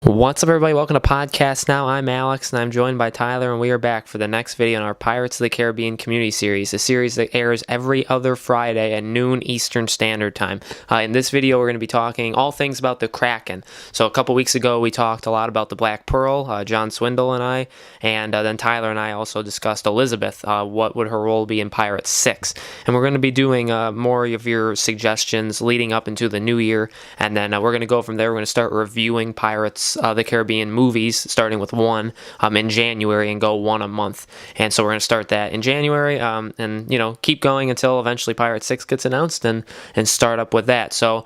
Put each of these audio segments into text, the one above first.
What's up, everybody? Welcome to Podcast Now. I'm Alex, and I'm joined by Tyler, and we are back for the next video in our Pirates of the Caribbean Community Series, a series that airs every other Friday at noon Eastern Standard Time. In this video, we're going to be talking all things about the Kraken. So a couple weeks ago, we talked a lot about the Black Pearl, John Swindle and I, and then Tyler and I also discussed Elizabeth, what would her role be in Pirates 6. And we're going to be doing more of your suggestions leading up into the new year, and then we're going to go from there. We're going to start reviewing Pirates the Caribbean movies, starting with one in January and go one a month. And so we're going to start that in January and, keep going until eventually Pirate 6 gets announced and start up with that. So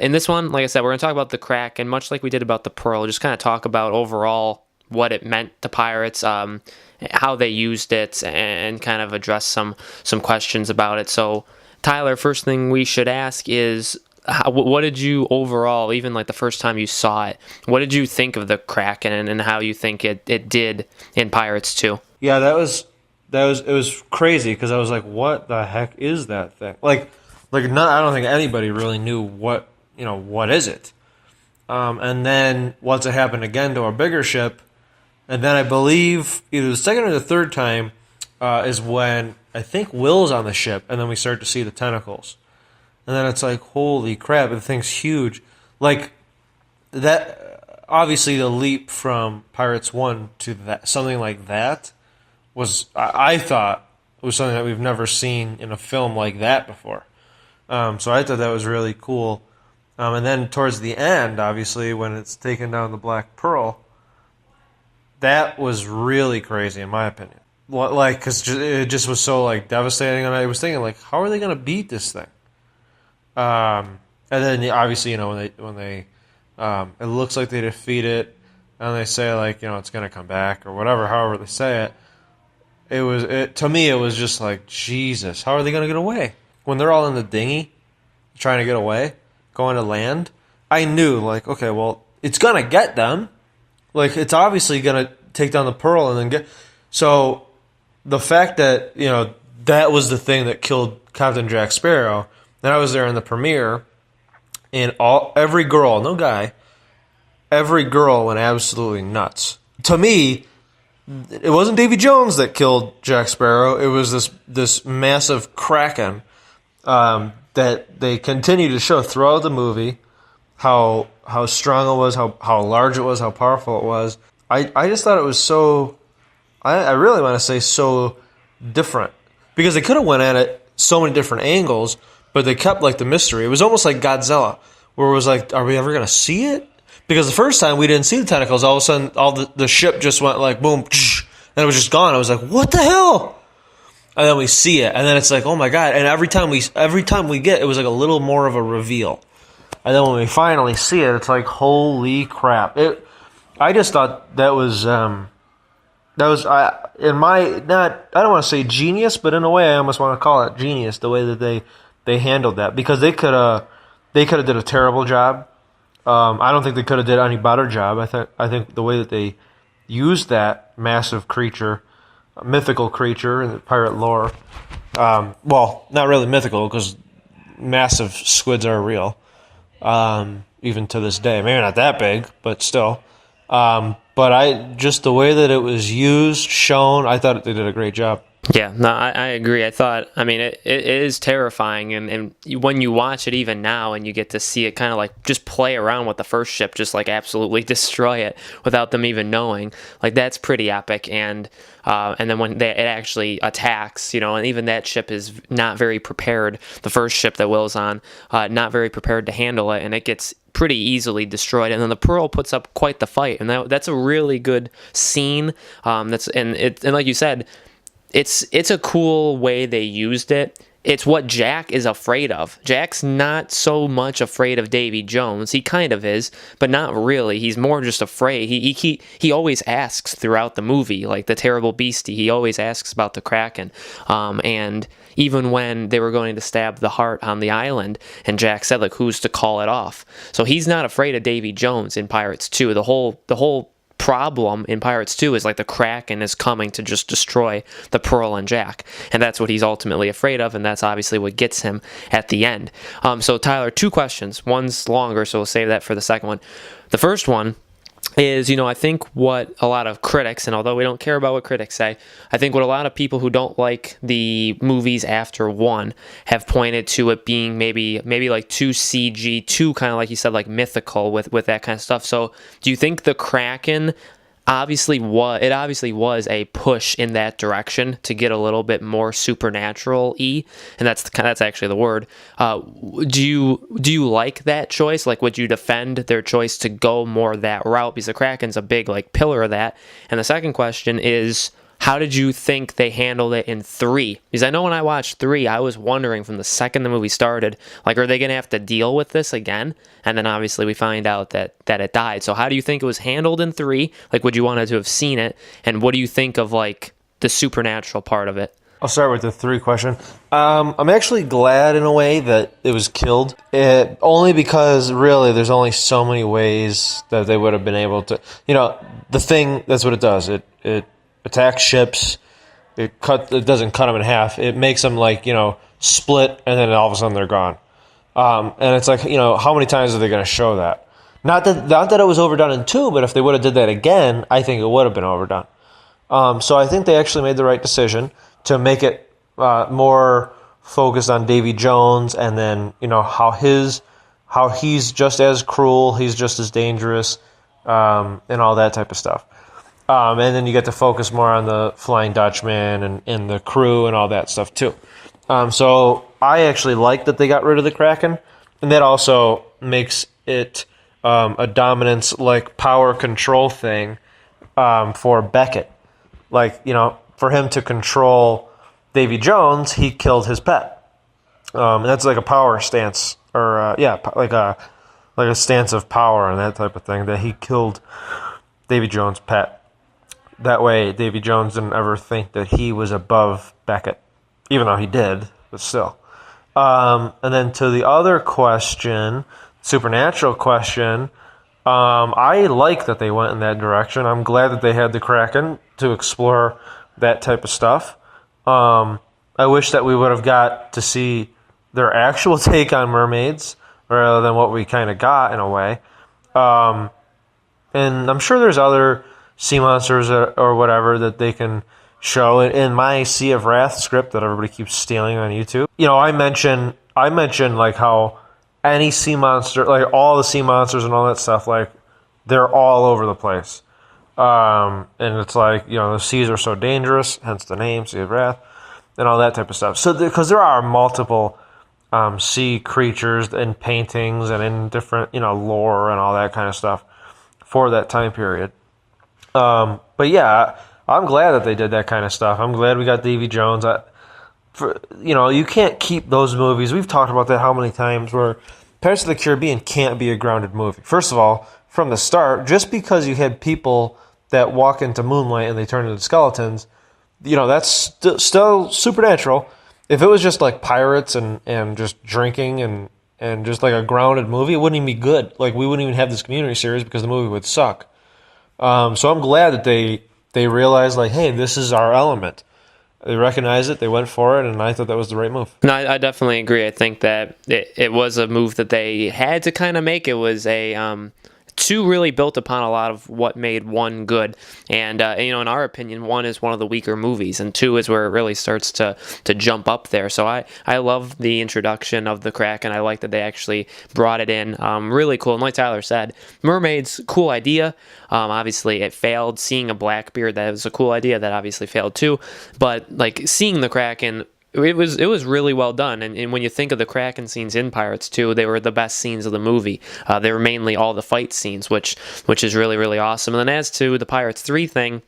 in this one, like I said, we're going to talk about the Kraken, much like we did about the Pearl, just kind of talk about overall what it meant to Pirates, how they used it, and kind of address some questions about it. So Tyler, first thing we should ask is, what did you overall, even like the first time you saw it, what did you think of the Kraken and how you think it did in Pirates 2? Yeah, it was crazy because I was like, what the heck is that thing? I don't think anybody really knew what is it. And then once it happened again to a bigger ship, and then I believe either the second or the third time is when I think Will's on the ship, and then we start to see the tentacles. And then it's like, holy crap, the thing's huge. Like, that, obviously the leap from Pirates 1 to that, something like that was, I thought, was something that we've never seen in a film like that before. So I thought that was really cool. And then towards the end, obviously, when it's taking down the Black Pearl, that was really crazy, in my opinion. Because it just was so, devastating. And I was thinking, how are they going to beat this thing? And then obviously, when they it looks like they defeat it, and they say it's gonna come back or whatever, however they say it. To me, it was just like, Jesus, how are they gonna get away? When they're all in the dinghy, trying to get away, going to land, I knew okay, well, it's gonna get them. It's obviously gonna take down the Pearl and then get. So the fact that that was the thing that killed Captain Jack Sparrow. And I was there in the premiere, and every girl, no guy, every girl went absolutely nuts. To me, it wasn't Davy Jones that killed Jack Sparrow. It was this massive Kraken that they continue to show throughout the movie, how strong it was, how large it was, how powerful it was. I just thought it was so, I really want to say so different. Because they could have went at it so many different angles, but they kept the mystery. It was almost like Godzilla, where it was are we ever going to see it? Because the first time we didn't see the tentacles, all of a sudden all the ship just went boom, and it was just gone. I was like, what the hell? And then we see it, and then it's like, oh my God. And every time we get, it was a little more of a reveal. And then when we finally see it, it's like, holy crap. I just thought that was I don't want to say genius, but in a way I almost want to call it genius, the way that they handled that, because they could have did a terrible job. I don't think they could have did any better job. I think the way that they used that massive creature, mythical creature in the pirate lore, well, not really mythical because massive squids are real, even to this day. Maybe not that big, but still. But just the way that it was used, shown, I thought they did a great job. Yeah, no, I agree. It is terrifying, and when you watch it even now and you get to see it kind of just play around with the first ship, just absolutely destroy it without them even knowing, that's pretty epic. And then when it actually attacks, and even that ship is not very prepared, the first ship that Will's on, not very prepared to handle it, and it gets pretty easily destroyed. And then the Pearl puts up quite the fight, and that's a really good scene. And like you said, it's a cool way they used it. It's what Jack is afraid of. Jack's not so much afraid of Davy Jones. He kind of is, but not really. He's more just afraid. He always asks throughout the movie, the terrible beastie. He always asks about the Kraken. And even when they were going to stab the heart on the island, and Jack said, who's to call it off? So he's not afraid of Davy Jones in Pirates 2. The whole problem in Pirates 2 is the Kraken is coming to just destroy the Pearl and Jack, and that's what he's ultimately afraid of, and that's obviously what gets him at the end. So Tyler, two questions. One's longer, so we'll save that for the second one. The first one is, I think what a lot of critics, and although we don't care about what critics say, I think what a lot of people who don't like the movies after one have pointed to it being maybe like too CG, too kind of like you said, like mythical with that kind of stuff. So do you think the Kraken obviously was a push in that direction to get a little bit more supernatural-y, and that's actually the word. Do you like that choice? Like, would you defend their choice to go more that route? Because the Kraken's a big like pillar of that. And the second question is, how did you think they handled it in 3? Because I know when I watched 3, I was wondering from the second the movie started, like, are they going to have to deal with this again? And then obviously we find out that it died. So how do you think it was handled in 3? Like, would you wanted to have seen it? And what do you think of, like, the supernatural part of it? I'll start with the 3 question. I'm actually glad in a way that it was killed. Only because really there's only so many ways that they would have been able to. The thing, that's what it does. It attacks ships. It doesn't cut them in half. It makes them split, and then all of a sudden they're gone. And it's like, how many times are they going to show that? Not that it was overdone in 2, but if they would have did that again, I think it would have been overdone. So I think they actually made the right decision to make it more focused on Davy Jones, and then how he's just as cruel, he's just as dangerous, and all that type of stuff. And then you get to focus more on the Flying Dutchman and the crew and all that stuff too. So I actually like that they got rid of the Kraken, and that also makes it a dominance, like, power control thing for Beckett. Like, for him to control Davy Jones, he killed his pet. And that's like a power stance, or like a stance of power and that type of thing, that he killed Davy Jones' pet. That way, Davy Jones didn't ever think that he was above Beckett, even though he did, but still. And then to the other question, supernatural question, I like that they went in that direction. I'm glad that they had the Kraken to explore that type of stuff. I wish that we would have got to see their actual take on mermaids rather than what we kind of got in a way. And I'm sure there's other sea monsters or whatever that they can show in my Sea of Wrath script that everybody keeps stealing on YouTube. I mentioned like how any sea monster, like all the sea monsters and all that stuff, like they're all over the place. And it's like, the seas are so dangerous, hence the name, Sea of Wrath, and all that type of stuff. So because there are multiple sea creatures in paintings and in different, lore and all that kind of stuff for that time period. But yeah, I'm glad that they did that kind of stuff. I'm glad we got Davy Jones. You can't keep those movies. We've talked about that how many times, where Pirates of the Caribbean can't be a grounded movie. First of all, from the start, just because you had people that walk into moonlight and they turn into skeletons, that's still supernatural. If it was just like pirates and just drinking and just like a grounded movie, it wouldn't even be good. Like, we wouldn't even have this Community series because the movie would suck. So I'm glad that they realized, like, hey, this is our element. They recognized it, they went for it, and I thought that was the right move. No, I definitely agree. I think that it was a move that they had to kind of make. It was a 2 really built upon a lot of what made 1 good. And, in our opinion, 1 is one of the weaker movies, and 2 is where it really starts to jump up there. So I love the introduction of the Kraken. I like that they actually brought it in. Really cool. And like Tyler said, mermaids, cool idea. Obviously, it failed. Seeing a Blackbeard, that was a cool idea. That obviously failed too. But, like, seeing the Kraken, it was really well done, and when you think of the Kraken scenes in Pirates 2, they were the best scenes of the movie. They were mainly all the fight scenes, which is really, really awesome. And then as to the Pirates 3 thing,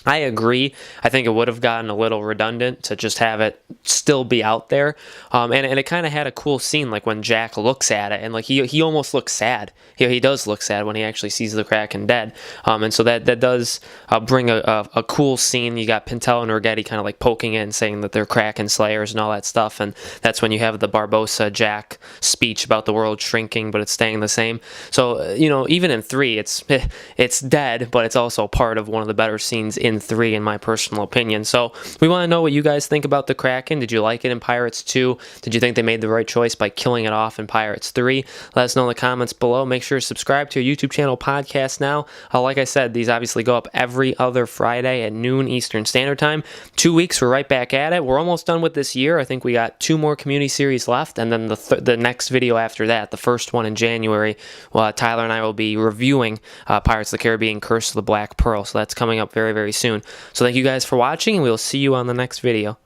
I agree. I think it would have gotten a little redundant to just have it still be out there. And it kind of had a cool scene, like when Jack looks at it, and like he almost looks sad. He does look sad when he actually sees the Kraken dead. And so that does bring a cool scene. You got Pintel and Rigetti kind of like poking in, saying that they're Kraken slayers and all that stuff. And that's when you have the Barbossa Jack speech about the world shrinking, but it's staying the same. So, even in 3, it's dead, but it's also part of one of the better scenes in Kraken 3 in my personal opinion. So we want to know what you guys think about the Kraken. Did you like it in Pirates 2? Did you think they made the right choice by killing it off in Pirates 3? Let us know in the comments below. Make sure to subscribe to our YouTube channel, Podcast Now. Like I said, these obviously go up every other Friday at noon Eastern Standard Time. 2 weeks, we're right back at it. We're almost done with this year. I think we got 2 more community series left, and then the next video after that, the first one in January, Tyler and I will be reviewing Pirates of the Caribbean Curse of the Black Pearl. So that's coming up very, very soon. So thank you guys for watching, and we will see you on the next video.